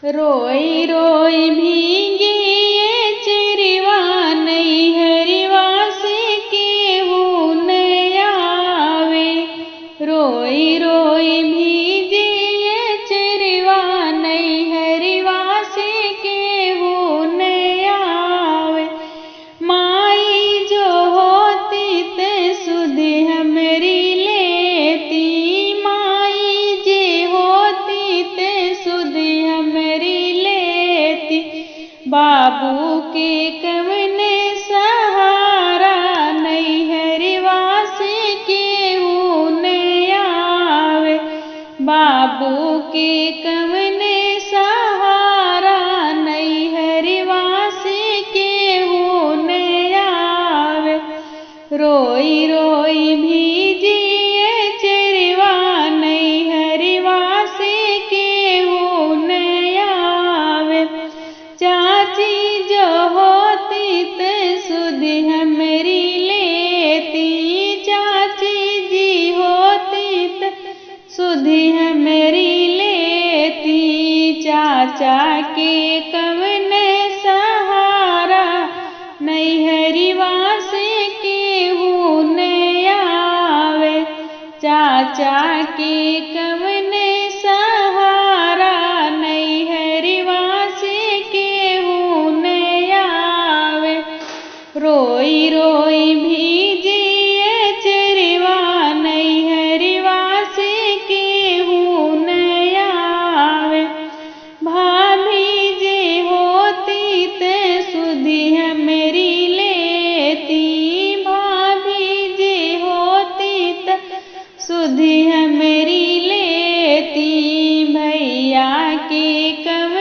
रोई रोई भीगी ये चिरवा नैहरवा से केहू न आवे। रोई रोई भीगी ये चिरवा नैहरवा से केहू न आवे। माई जो होती ते सुध हमरी लेती, माई जे होती ते सुध हमरी लेती। बाबू के कवन सहारा नैहरवा से केहू न आवे। बाबू के कवन सहारा नैहरवा से केहू न आवे। रोई रोई भीजी ये चिरवा नैहरवा से केहू न आवे। चाची जो होती ते सुध हमरी लेती, चाची जी होती ते सुध हमरी लेती। चाचा के कवन सहारा नैहरवा से केहू न आवे। चाचा के कवन सहारा नैहरवा से केहू न आवे। रोई रोई भीजी ये चिरवा नैहरवा से केहू न आवे। भाभी जे होती ते सुध हमरी लेती, भाभी जे होती ते सुध हमरी लेती। भैया के कवन